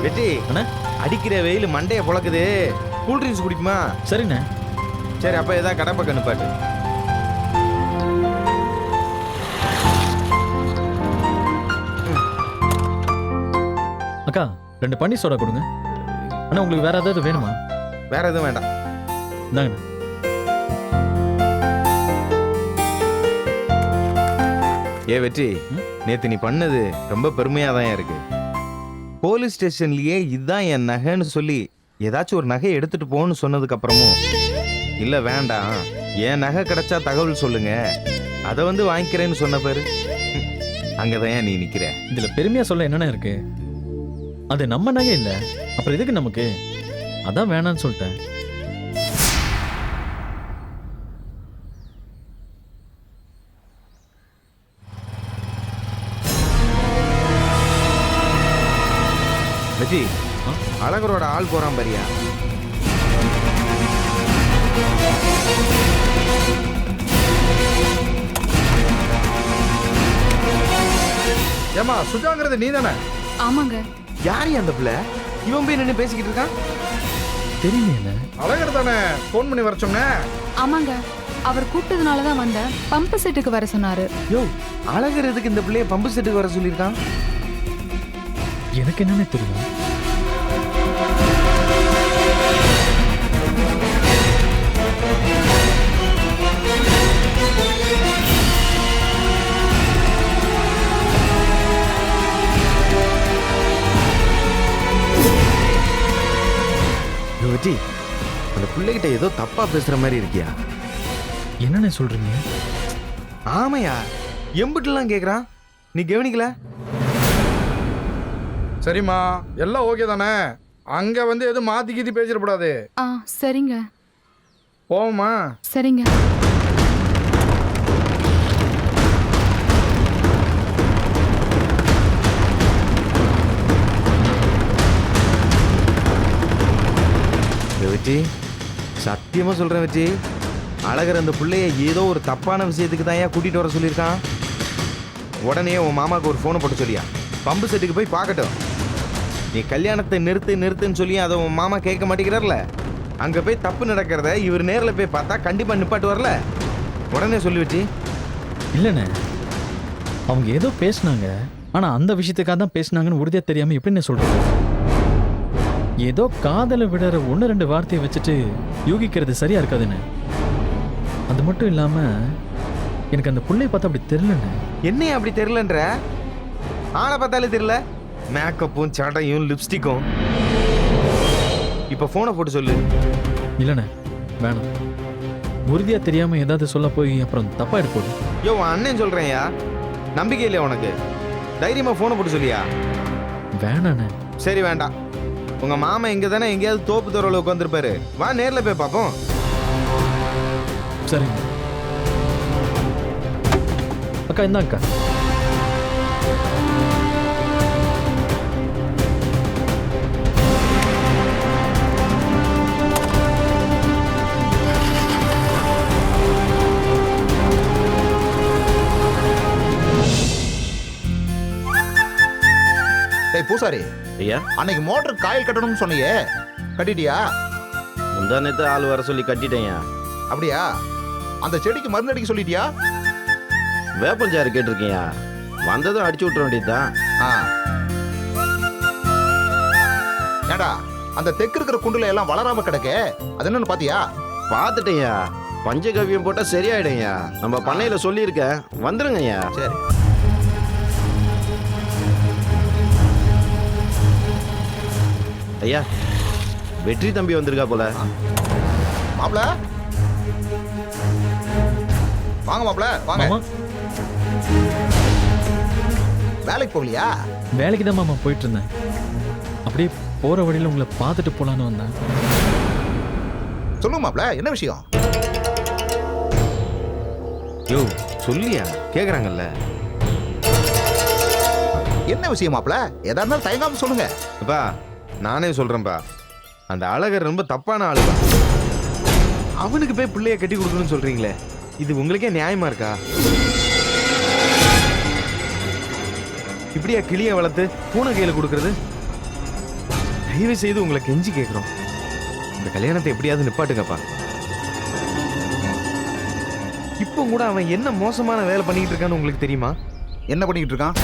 வெற்றி அண்ணா அடிக்கிற வெயில் மண்டைய புழக்குது. Cool drinks குடிக்குமா? சரிண்ணே. சரி, அப்ப ஏதாவது கடை பக்கம் நிப்பாட்டு. அக்கா 2 பன்னீர் சோடா கொடுங்க. அண்ணா உங்களுக்கு வேற ஏதாவது வேணுமா? வேற எதுவும் வேண்டாம். இந்தாங்கண்ணா. வெற்றி, நேத்து நீ பண்ணது ரொம்ப பெருமையா தான் இருக்கு. போலீஸ் ஸ்டேஷன்லயே இதுதான் என் நகைன்னு சொல்லி ஏதாச்சும் ஒரு நகையை எடுத்துட்டு போன்னு சொன்னதுக்கு அப்புறமும் இல்ல வேண்டாம், என் நகை கிடைச்சா தகவல் சொல்லுங்க, அதை வந்து வாங்கிக்கிறேன்னு சொன்ன பாரு, அங்கதான் நீ நிக்கிற. இதுல பெருமையா சொல்ல என்னென்ன இருக்கு? அது நம்ம நகை இல்ல, அப்புறம் எதுக்கு நமக்கு? அதான் வேணான்னு சொல்லிட்டேன். வெற்றி, அழகரோட ஆள் போறான் பாரியா. ஏமா சுஜாங்கிறது நீ தானே? ஆமாங்க. யாரு அந்த பிள்ளை? இவன் போய் நின்று பேசிக்கிட்டு இருக்கான். தெரியல. அழகர் தானே ஃபோன் பண்ணி வர சொன்னேன். ஆமாங்க, அவர் கூப்பிட்டதுனால தான் வந்தேன். பம்பு செட்டுக்கு வர சொன்னாரு. யோ, அழகர் எதுக்கு இந்த பிள்ளைய பம்பு செட்டுக்கு வர சொல்லியிருக்கான்? எனக்கு என்னன்னு தெரியும். வெற்றி, அந்த பிள்ளைகிட்ட ஏதோ தப்பா பேசுற மாதிரி இருக்கியா? என்னன்னு சொல்றீங்க? ஆமையா, எம்பிட்டுலாம் கேக்குறான், நீ கவனிக்கல? சரிம்மா, எல்லாம் ஓகே தானே? அங்க வந்து எதுவும் மாத்தி கீத்தி பேசிடக்கூடாது. சரிங்க. போமா? சரிங்க. வெற்றி, சத்தியமா சொல்றேன் வெற்றி, அழகர் அந்த பிள்ளைய ஏதோ ஒரு தப்பான விஷயத்துக்கு தான் ஏன் கூட்டிட்டு வர சொல்லியிருக்கான். உடனே உன் மாமாவுக்கு ஒரு போனை போட்டு சொல்லியா, பம்பு செட்டுக்கு போய் பார்க்கட்டும். நீ கல்யாணத்தை நிறுத்துன்னு சொல்லி அதை உன் மாமா கேட்க மாட்டேங்கிறார்ல, அங்க போய் தப்பு நடக்கிறத இவர் நேரில் போய் பார்த்தா கண்டிப்பா நிப்பாட்டு வரல. உடனே சொல்லி வெற்றி. இல்லண்ணே, அவங்க ஏதோ பேசினாங்க, ஆனா அந்த விஷயத்துக்காக தான் பேசினாங்கன்னு உறுதியா தெரியாம எப்படின்னு சொல்றது? ஏதோ காதலை விடுற 1-2 வார்த்தையை வச்சுட்டு யூகிக்கிறது சரியா இருக்காதுன்னு. அது மட்டும் இல்லாம எனக்கு அந்த புள்ளைய பார்த்தா அப்படி தெரியலண்ணே. என்னைய அப்படி தெரியலன்ற? ஆளை பார்த்தாலே தெரியல, மேக்கப்பும் சட்டையும் லிப்ஸ்டிக்கும். இப்ப போனை போட்டு சொல்லு. இல்லண்ணே வேணாம், உறுதியா தெரியாம ஏதாவது சொல்ல போய் அப்புறம் தப்பா எடுப்போம். யோ, அண்ணன் சொல்றேன்யா, நம்பிக்கை இல்லையா உனக்கு? தைரியமா போனை போட்டு சொல்லியா? வேணாண்ணே. சரி வேண்டாம், உங்க மாமா இங்க தானே எங்கேயாவது தோப்பு தோறல உட்காந்துருப்பாரு, வா நேர்ல போய் பார்ப்போம். சரிங்க அக்கா, இந்த அக்கா. டேய் பூசாரி, ஐயா, அன்னைக்கு மோட்டர் காயில் கட்டணும்னு சொன்னியே, கட்டிட்டியா? முந்தா நேத்து ஆள் வர சொல்லி கட்டிட்டேன்யா. அப்படியா? அந்த செடிக்கு மருந்து அடிக்க சொல்லிட்டியா? வேப்பல் ஜாரு கேட்டிருக்கேன்யா, வந்ததும் அடிச்சு விட்டுற வேண்டியதுதான். ஏடா, அந்த தெற்கு இருக்கிற குண்டுல எல்லாம் வளராம கிடக்கு, அது என்னன்னு பாத்தியா? பார்த்துட்டேன்யா, பஞ்சகவ்யம் போட்டா சரியாயிடும்யா. நம்ம பண்ணையில சொல்லியிருக்கேன், வந்துருங்கய்யா. சரி. ஐயா, வெற்றி தம்பி வந்திருக்கா போல. மாப்ள வாங்க, மாப்ள வாங்க. மாமா, வேலைக்கு போகலையா? வேலைக்கு தான் மாமா போயிட்டு இருந்தேன். அப்படியே போற வழியில உங்களை பார்த்துட்டு போலான்னு வந்தேன். சொல்லுங்க மாப்ள, என்ன விஷயம்? யோ சொல்லியா, கேக்குறாங்கல்ல. என்ன விஷயம் மாப்ள? எதா இருந்தாலும் தயங்காம சொல்லுங்க. அப்பா நானே சொல்றேன்பா, அந்த அழகர் ரொம்ப தப்பான ஆளுப்பா. அவனுக்கு போய் பிள்ளைய கட்டி கொடுக்கணும்னு சொல்றீங்களே, இது உங்களுக்கே நியாயமா இருக்கா? இப்படியா கிளிய வளர்த்து பூனை கையில கொடுக்கறது? தயவு செய்து உங்களை கெஞ்சி கேட்குறோம், இந்த கல்யாணத்தை எப்படியாவது நிப்பாட்டுங்கப்பா. இப்போ கூட அவன் என்ன மோசமான வேலை பண்ணிட்டு இருக்கான்னு உங்களுக்கு தெரியுமா? என்ன பண்ணிக்கிட்டு இருக்கான்?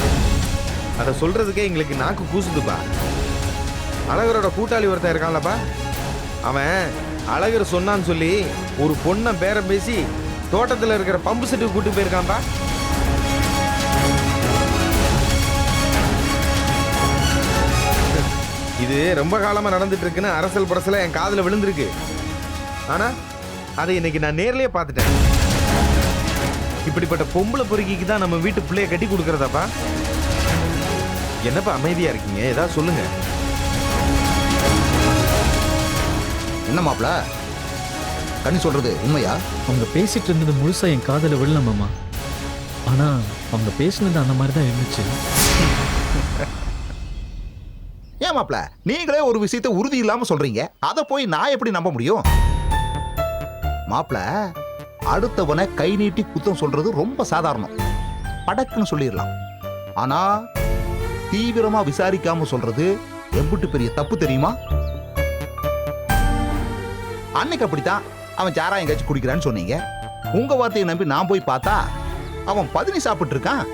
அதை சொல்றதுக்கே எங்களுக்கு நாக்கு கூசுதுப்பா. அழகரோட கூட்டாளி ஒருத்தன் இருக்கான்லப்பா, அவன் அழகர் சொன்னான்னு சொல்லி ஒரு பொண்ணை பேரம் பேசி தோட்டத்தில் இருக்கிற பம்பு செட்டுக்கு கூட்டு போயிருக்கான்பா. இது ரொம்ப காலமா நடந்துட்டு இருக்குன்னு அரசல் பரசல என் காதுல விழுந்திருக்கு. ஆனா அதை இன்னைக்கு நான் நேர்லயே பார்த்துட்டேன். இப்படிப்பட்ட பொம்பளை பொறுக்கிக்கு தான் நம்ம வீட்டு பிள்ளைய கட்டி கொடுக்கறதாப்பா. என்னப்பா அமைதியா இருக்கீங்க, ஏதாவது சொல்லுங்க. என்ன மாப்பிள, கண்ணி சொல்றது உண்மையா? அவங்க பேசிட்டு இருந்தது முழுசா என் காதுல விழல மாமா. ஆனா அவங்க பேசினது அந்த மாதிரி தான் இருந்துச்சு. ஏன் மாப்பிள, நீங்களே ஒரு விஷயத்தை உறுதி இல்லாம சொல்றீங்க, அதை போய் நான் எப்படி நம்ப முடியும்? மாப்பிள, அடுத்தவனை கை நீட்டி குத்தம் சொல்றது ரொம்ப சாதாரணம், படக்குன்னு சொல்லிடலாம். ஆனா தீவிரமா விசாரிக்காம சொல்றது எம்பிட்டு பெரிய தப்பு தெரியுமா? அன்னைக்கு அப்படித்தான் அவன் சாராயம் எங்கேயாச்சும் குடிக்கிறான்னு சொன்னீங்க. உங்க வார்த்தையை நம்பி நான் போய் பார்த்தா அவன் பதினி சாப்பிட்டு இருக்கான்.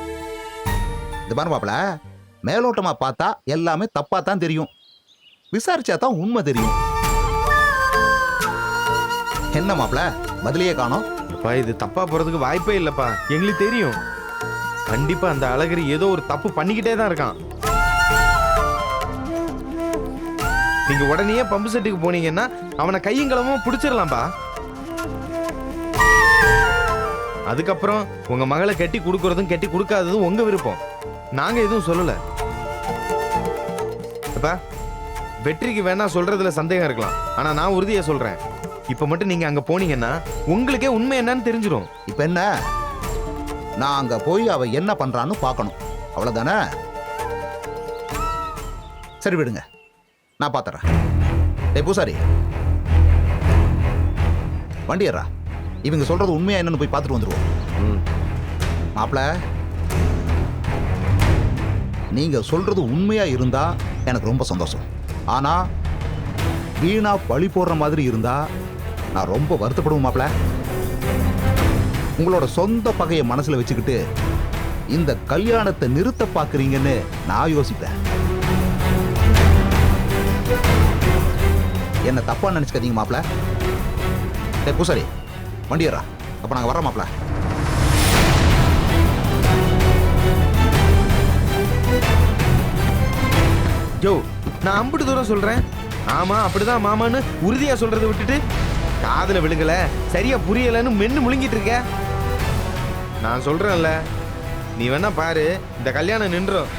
இது பாரு மாப்பிள, மேலோட்டமா பார்த்தா எல்லாமே தப்பா தான் தெரியும், விசாரிச்சா தான் உண்மை தெரியும். என்ன மாப்பிள, பதிலையே காணோம்? அப்பா, இது தப்பா போறதுக்கு வாய்ப்பே இல்லப்பா. எங்களுக்கு தெரியும், கண்டிப்பா அந்த அழகர் ஏதோ ஒரு தப்பு பண்ணிக்கிட்டே தான் இருக்கான். நீங்க உடனே பம்பு செட்டுக்கு போனீங்கன்னா அவனை கையும் களமும் பிடிச்சிடலாம்பா. அதுக்கப்புறம் உங்க மகளை கட்டி கொடுக்கறதும் கட்டி கொடுக்காததும் உங்க விருப்பம், நாங்க எதுவும் சொல்லல. அப்பா, வெற்றிக்கு வேணா சொல்றதுல சந்தேகம் இருக்கலாம், ஆனா நான் உறுதியா சொல்றேன், இப்ப மட்டும் நீங்க அங்க போனீங்கன்னா உங்களுக்கே உண்மை என்னன்னு தெரிஞ்சிடும். இப்ப என்ன, நான் அங்க போய் அவ என்ன பண்றான்னு பார்க்கணும், அவ்வளவுதானே? சரி விடுங்க, நான் பாத்துறேன். டேய் பூசாரி, வண்டியரா, இவங்க சொல்றது உண்மையா என்னன்னு போய் பார்த்துட்டு வந்துருவோம். மாப்பிள, நீங்க சொல்றது உண்மையா இருந்தா எனக்கு ரொம்ப சந்தோஷம். ஆனா வீணா பழி போடுற மாதிரி இருந்தா நான் ரொம்ப வருத்தப்படுவேன் மாப்பிள. உங்களோட சொந்த பகையை மனசுல வச்சுக்கிட்டு இந்த கல்யாணத்தை நிறுத்த பாக்குறீங்கன்னு நான் யோசிப்பேன். என்ன தப்பா நினைச்சுக்காதீங்க மாப்பிள. டேய் பூசாரி, வண்டியரா, அப்ப நாங்க வர்றோம் மாப்பிள. ஜோ, நான் அம்புட்டு தூரம் சொல்றேன், ஆமா அப்படிதான் மாமான்னு உறுதியா சொல்றதை விட்டுட்டு காதுல விழுகல, சரியா புரியலன்னு மென்னு முழுங்கிட்டு இருக்க. நான் சொல்றேன்ல, நீ வேணா பாரு, இந்த கல்யாணம் நின்றும்.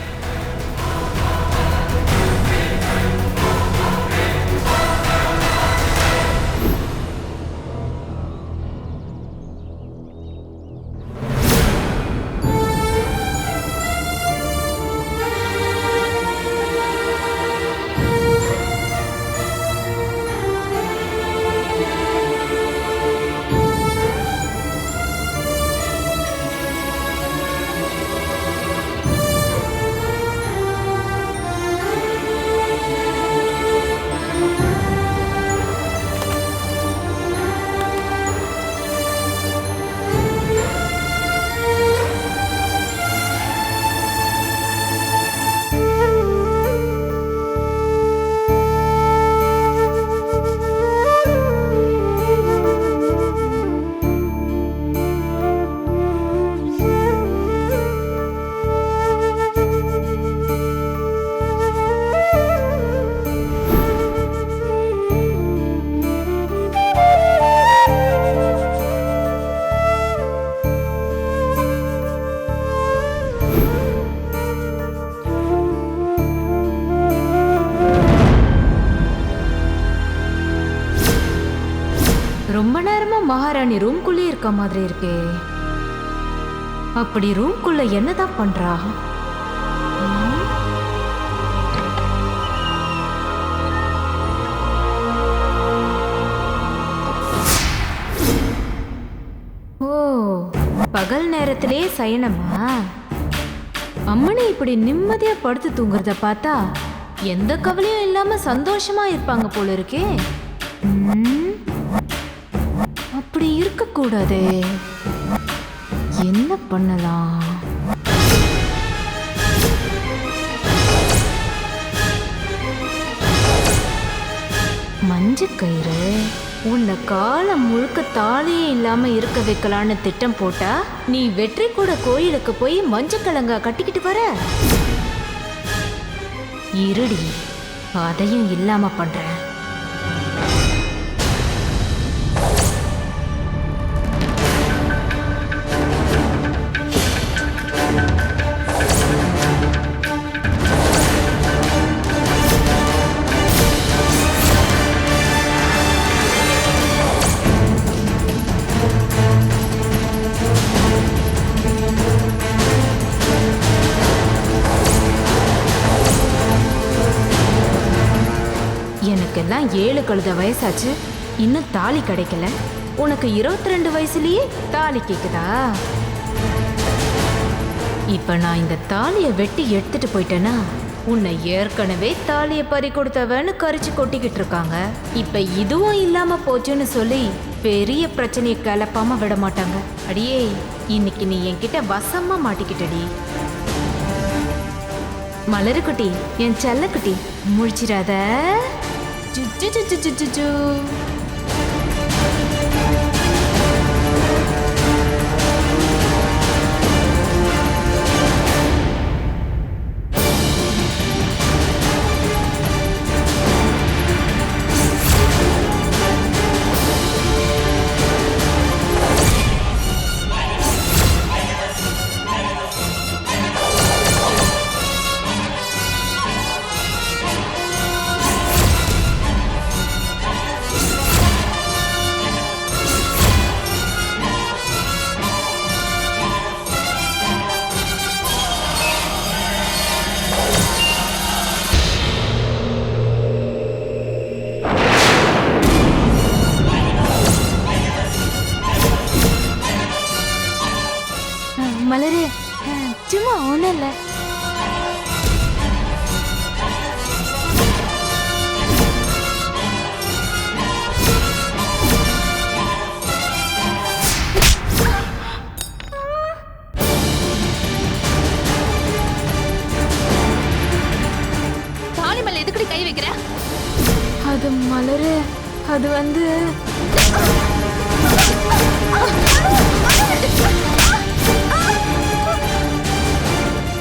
ரொம்ப நேரமா மகாராணி ரூம்குள்ளே இருக்க மாதிரி இருக்கே. அப்படி ரூம்குள்ள என்னதான் பண்றா? ஓ, பகல் நேரத்திலே சயனமா? அம்மனை இப்படி நிம்மதியா படுத்து தூங்குறத பார்த்தா எந்த கவலையும் இல்லாம சந்தோஷமா இருப்பாங்க போல இருக்கே. அப்படி இருக்க கூடாதே. என்ன பண்ணலாம்? மஞ்ச கயிறு உன்னை காலம் முழுக்க தாலியே இல்லாம இருக்க வைக்கலான்னு திட்டம் போட்டா நீ வெற்றி கூட கோயிலுக்கு போய் மஞ்சக்கிழங்கா கட்டிக்கிட்டு வர. இருடி, அதையும் இல்லாம பண்றேன். எனக்கெல்லாம் 7 கழுத வயசாச்சு, இன்னும் தாலி கிடைக்கல. உனக்கு 22 வயசுலயே தாலி கேக்குதா? இப்ப நான் இந்த தாலியை வெட்டி எடுத்துட்டு போயிட்டேன்னா உன்னை ஏற்கனவே தாலியை பறி கொடுத்தவன்னு கரிச்சு கொட்டிக்கிட்டு இருக்காங்க. இப்ப இதுவும் இல்லாம போச்சுன்னு சொல்லி பெரிய பிரச்சனையை கிளப்பாம விட மாட்டாங்க. அடியே, இன்னைக்கு நீ என்கிட்ட வசமா மாட்டிக்கிட்டடி. மலருக்குட்டி, என் செல்லக்குட்டி, முழிச்சிடாத. சுச்சு சுச்சு சுச்சு சு. மலரு, சும்மா ஒண்ணும் இல்ல. தாலி மேல எதுக்குடி கை வைக்கிற? அது மலரு, அது வந்து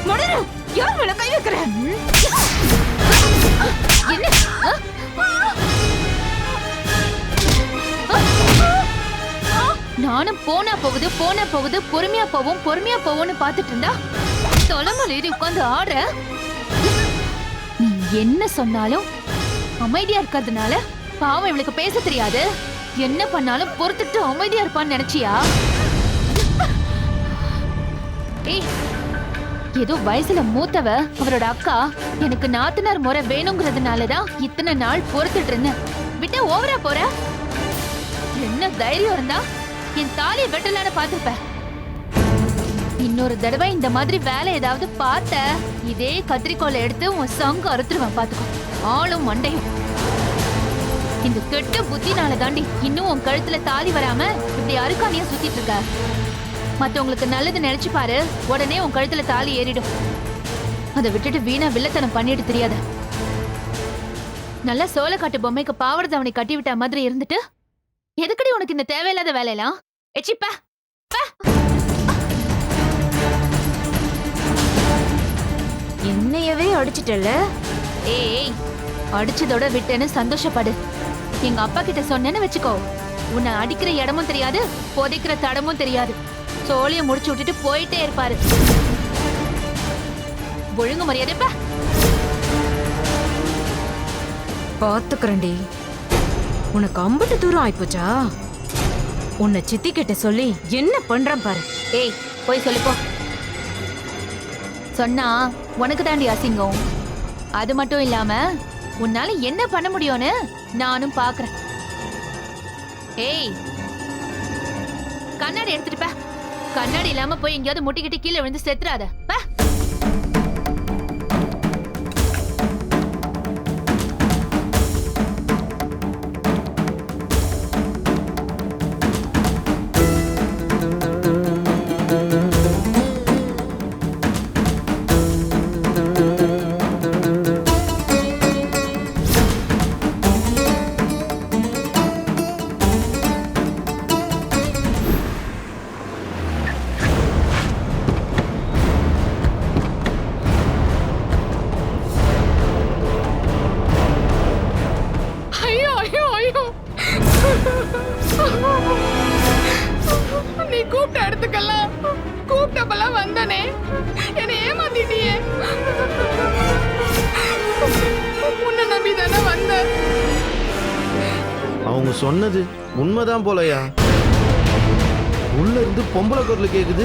மலரு, யார் மேல கை வைக்கிற? என்ன? நானும் போனா போகுது பொறுமையா போவோம்னு பாத்துட்டு இருந்தா தொலைமலை ஏறி உட்கார்ந்து ஆடுற. நீ என்ன சொன்னாலும் அமைதியா இருக்கிறதுனால பாவம் இவளுக்கு பேச தெரியாது. என்ன பண்ணாலும் பொறுத்துட்டு அமைதியா இருப்பான்னு நினைச்சியா? ஏய், ஏதோ வயசுல மூத்தவ அவரோட அக்கா எனக்கு நாத்தனார் முறை வேணுங்கிறதுனாலதான் இத்தனை நாள் பொறுத்துட்டு இருந்தேன். விட்ட ஓவரா போற. என்ன தைரியம் இருந்தா என் தாலியை வெட்டலான்னு பாத்துப்ப. இன்னொரு தடவை இந்த மாதிரி வேலை ஏதாவது பார்த்த இதே கத்திரிக்கோலை எடுத்து உன் சங்கு அறுத்துருவேன் பாத்துக்கோ. ஆளும் மண்டையும். இந்த கெட்ட புத்தினால தாண்டி இன்னும் உன் கழுத்துல தாலி வராம இப்படி அறுக்கானியா சுத்திட்டு இருக்க. மத்தவங்களுக்கு நல்லது நினைச்சு பாரு, உடனே உன் கழுத்துல தாலி ஏறிடும். அதை விட்டுட்டு வீணா வில்லத்தனம் பண்ணிட்டு தெரியாத. நல்லா சோளக்காட்டு பொம்மைக்கு பாவட அவனை கட்டி விட்ட மாதிரி இருந்துட்டு எதுக்கடி உனக்கு இந்த தேவையில்லாத வேலையெல்லாம்? எச்சிப்பா. என்னையவே அடிச்சிட்டல. ஏய், அடிச்சதோட விட்டேன்னு சந்தோஷப்படு. எங்க அப்பா கிட்ட சொன்னேன்னு வச்சுக்கோ, உன்னை அடிக்கிற இடமும் தெரியாது, புதைக்கிற தடமும் தெரியாது. சோழிய முடிச்சு விட்டுட்டு போயிட்டே இருப்பாரு. ஒழுங்கு மரியாதைப்பா. பாத்துக்கிறேன்டி. உனக்கு அம்பட்டு தூரம் ஆயிப்போச்சா? உன்னை சித்தி கிட்ட சொல்லி என்ன பண்றேன் பாரு. ஏய், போய் சொல்லுப்போ. சொன்னா உனக்கு தாண்டி அசிங்கம். அது மட்டும் இல்லாம உன்னால என்ன பண்ண முடியும்னு நானும் பாக்குறேன். ஏய், கண்ணாடி எடுத்துட்டு பா. கண்ணாடி இல்லாம போய் எங்கேயாவது முட்டிக்கிட்டு கீழே விழுந்து செத்துறாத. நீ கூப்பிட்ட இடத்துக்கெல்லாம் கூப்பிட்டப்பெல்லாம் வந்தானே, என்னை ஏமாத்திட்டியே. உன்னை நம்பி தானே வந்த. அவங்க சொன்னது உண்மைதான் போலயா. உள்ள இருந்து பொம்பளை குரல் கேக்குது.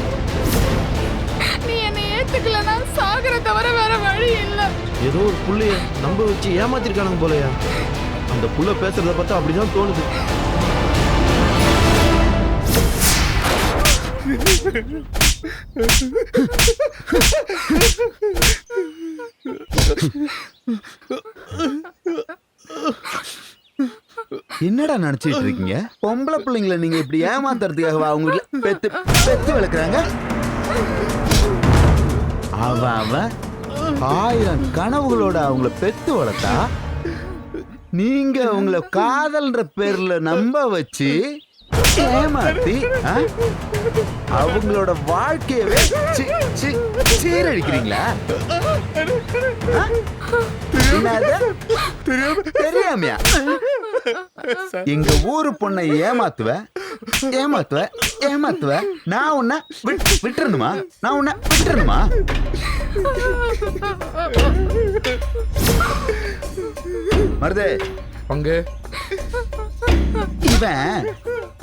நீ என்னை ஏத்துக்கலன்னா சாகர தவிர வேற வழி இல்ல. ஏதோ ஒரு புள்ளைய நம்ப வச்சு ஏமாத்திருக்கானுங்க போலயா. அந்த புள்ள பேசுறத பார்த்தா அப்படிதான் தோணுது. என்னடா நினைச்சிட்டு இருக்கீங்க? பொம்பளை பிள்ளைங்களை நீங்க இப்படி ஏமாத்துறதுக்காக அவங்க வீட்டுல பெத்து பெத்து வளர்க்குறாங்க. அவன் 1000 கனவுகளோட அவங்கள பெத்து வளர்த்தா நீங்க அவங்கள காதல்ன்ற பேர்ல நம்ப வச்சு ஏமாத்தி அவங்களோட வாழ்க்கையவே சீரழிக்கிறீங்களா? தெரியாமையா? எங்க ஊரு பொண்ணை ஏமாத்துவ ஏமாத்துவ ஏமாத்துவ. நான் உன்னை விட்டுறணுமா? நான் உன்னை விட்டுறணுமா? மருதே பங்கு, இவன்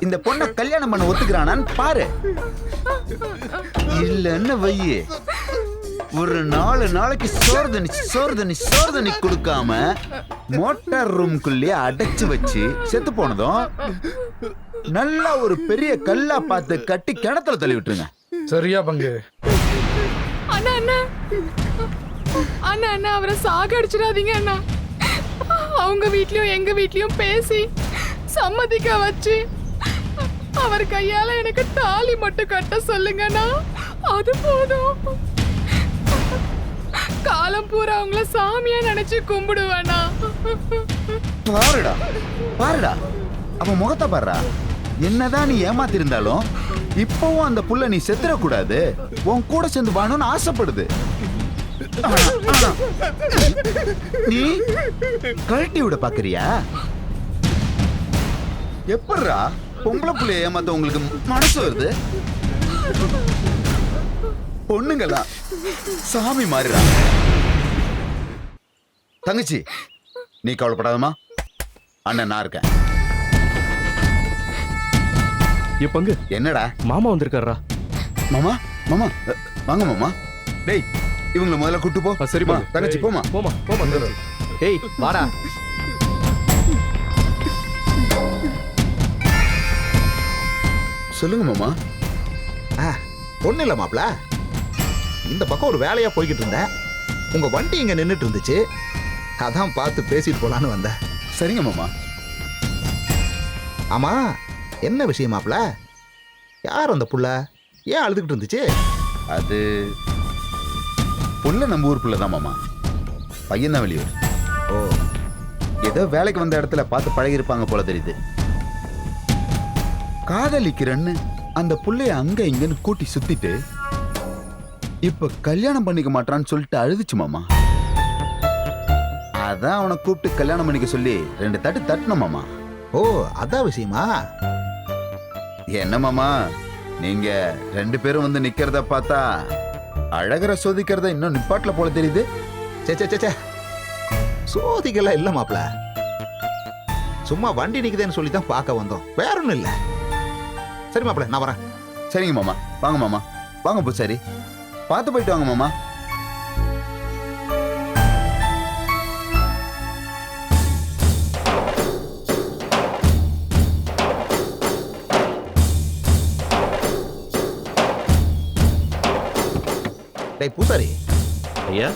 இந்த பொண்ணை கல்யாணம் பண்ண ஒத்துக்கிறானான்னு பாரு. இல்லன்னு வையே, ஒரு 4 நாளைக்கு சோறு தண்ணி கொடுக்காம மோட்டார் ரூம்குள்ளே அடைச்சு வச்சு செத்து போனதும் நல்லா ஒரு பெரிய கல்லா பார்த்து கட்டி கிணத்துல தள்ளி விட்டுருங்க. சரியா பங்கு? அண்ணா அண்ணா அண்ணா அண்ணா அவரை சாகடிச்சிடாதீங்க அண்ணா. அவங்க வீட்லயும் எங்க வீட்லயும் பேசி சம்மதிக்க வச்சு அவர் கையால எனக்கு தாலி மட்டும் கட்ட சொல்லுங்கண்ணா. அது போதும். காலம் பூரா அவங்கள சாமியா நினைச்சு கும்பிடுவேண்ணா. பாருடா பாருடா, அவன் முகத்தை பாருடா. என்னதான் நீ ஏமாத்திருந்தாலும் இப்பவும் அந்த புள்ள நீ செத்துறக்கூடாது, உன் கூட சேர்ந்து வாழணும்னு ஆசைப்படுது. நீ கழட்டி விட பாக்குறியா? எப்படா பொம்பளை புள்ளைய ஏமாத்த உங்களுக்கு மனசு வருது? பொண்ணுங்களா சாமி மாறிடா. தங்கச்சி நீ கவலைப்படாதமா, அண்ணன் நான் இருக்கேன். பங்கு என்னடா மாமா வந்திருக்காரா? மாமா மாமா வாங்க மாமா. டேய் இவங்களை முதல்ல கூட்டு போ. சரிப்பா. தங்கச்சி போமா போமா போமா. ஏய் வாடா. சொல்லுங்க மாமா. ஒண்ணு இல்ல மாப்ள, இந்த பக்கம் ஒரு வேலையா போய்கிட்டு இருந்தேன். உங்க வண்டி இங்க நின்னுட்டு இருந்துச்சு, அதான் பார்த்து பேசிட்டு போலான்னு வந்தேன். சரிங்க மாமா. ஆமா, என்ன விஷயம் மாப்ள? யார் அந்த புள்ள? ஏன் அழுதுகிட்டு இருந்துச்சு? அது புள்ள நம்ம ஊர் புள்ள தான் மாமா. பையன் தான் வெளியூர். ஓ, ஏதோ வேலைக்கு வந்த இடத்துல பார்த்து பழகி இருப்பாங்க போல தெரியுது. காதலிக்கிறன்னு அந்த புள்ளைய அங்க இங்கன்னு கூட்டி சுத்திட்டு இப்ப கல்யாணம் பண்ணிக்க மாட்டான்னு சொல்லிட்டு அழுதுச்சு மாமா. அதான் அவனை கூப்பிட்டு கல்யாணம் பண்ணிக்க சொல்லி 2 தட்டு தட்டணும் மாமா. ஓ, அதான் விஷயமா? என்ன மாமா, நீங்க 2 பேரும் வந்து நிக்கிறத பார்த்தா அழகர சோதிக்கிறத இன்னும் நிப்பாட்ல போல தெரியுது. சே சோதிக்கெல்லாம் இல்ல மாப்ள, சும்மா வண்டி நிக்குதுன்னு சொல்லி தான் பார்க்க வந்தோம், வேற ஒண்ணும் இல்ல. சரி மாப்ள, நான் வரேன். சரிங்க மாமா. வாங்க மாமா, வாங்க பூசாரி, பார்த்து போயிட்டு வாங்க மாமா. டேய் பூசாரி, ஐயா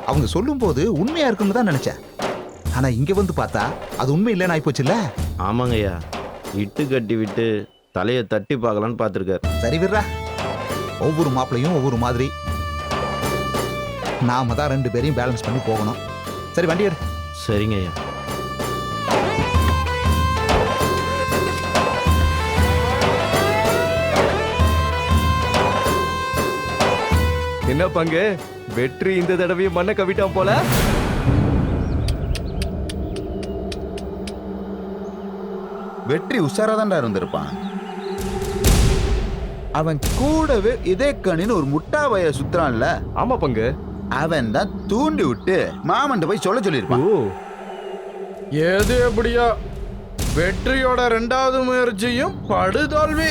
அவங்க சொல்லும் போது உண்மையா இருக்குன்னு தான் நினைச்சேன். ஆனா இங்க வந்து பார்த்தா அது உண்மை இல்லைன்னு ஆயிப்போச்சுல்ல. ஆமாங்க ஐயா, இட்டு கட்டி விட்டு தலையை தட்டி பார்க்கலான்னு பார்த்துருக்காரு. சரி விடுறா, ஒவ்வொரு மாப்பிளையும் ஒவ்வொரு மாதிரி. நாம தான் 2 பேரையும் பேலன்ஸ் பண்ணி போகணும். சரி வண்டி எடு. சரிங்க ஐயா. என்ன பங்கு, வெற்றி இந்த தடவையும் மண்ணை கவிட்டான் போல. வெற்றி உஷாராதான்டா இருந்திருப்பான். அவன் கூடவே இதே கணின்னு ஒரு முட்டாவைய சுத்துறான்ல, ஆமா பங்கு. அவன் தான் தூண்டி விட்டு மாமன்ட்ட போய் சொல்லியிருப்பான். ஓ, எது எப்படியோ வெற்றியோட 2வது முயற்சியும் படுதோல்வி.